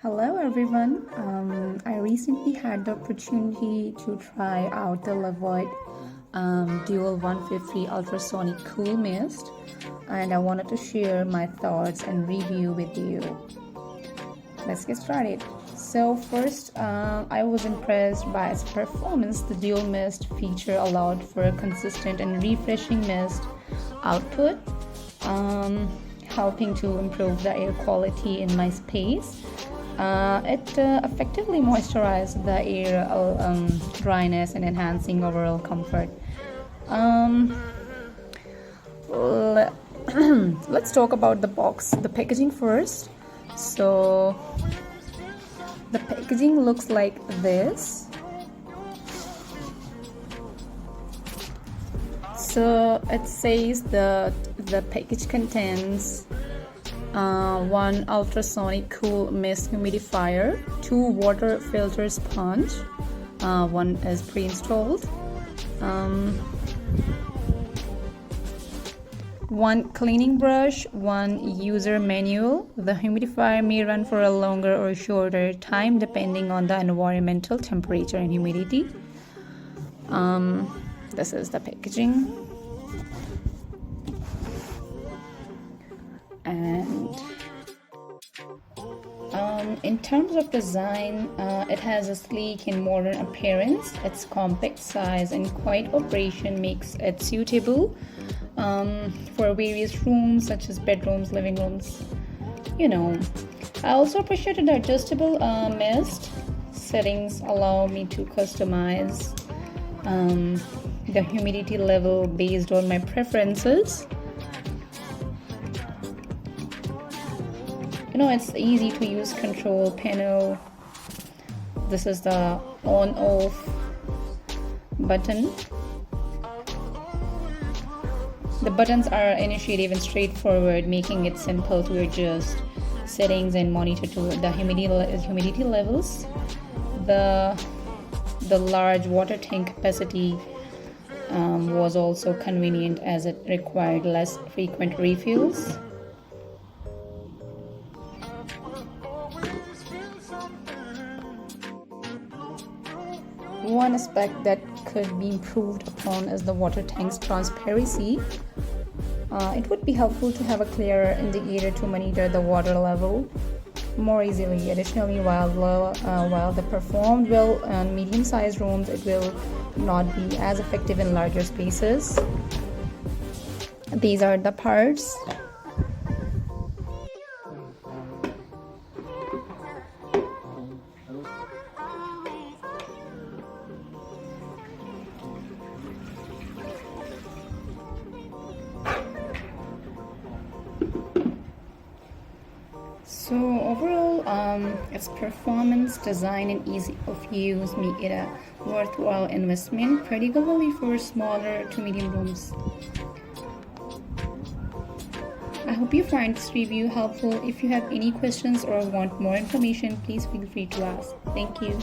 Hello everyone. I recently had the opportunity to try out the Levoit Dual 150 Ultrasonic Cool Mist, and I wanted to share my thoughts and review with you. Let's get started. So first, I was impressed by its performance. The dual mist feature allowed for a consistent and refreshing mist output, helping to improve the air quality in my space. It effectively moisturized the air dryness and enhancing overall comfort. Let's talk about the packaging first. So the packaging looks like this. So it says the package contains one ultrasonic cool mist humidifier, 2 water filter sponge, one is pre-installed, one cleaning brush, one user manual. The humidifier may run for a longer or shorter time depending on the environmental temperature and humidity. This is the packaging. And in terms of design, it has a sleek and modern appearance. Its compact size and quiet operation makes it suitable for various rooms such as bedrooms, living rooms. I also appreciated the adjustable mist settings. Allow me to customize the humidity level based on my preferences. It's easy to use control panel. This is the on-off button. The buttons are intuitive and straightforward, making it simple to adjust settings and monitor to the humidity levels. The large water tank capacity was also convenient as it required less frequent refills. One aspect that could be improved upon is the water tank's transparency. It would be helpful to have a clearer indicator to monitor the water level more easily. Additionally, while they performed well in medium-sized rooms, it will not be as effective in larger spaces. These are the parts. So overall, its performance, design, and ease of use make it a worthwhile investment, particularly for smaller to medium rooms. I hope you find this review helpful. If you have any questions or want more information, please feel free to ask. Thank you.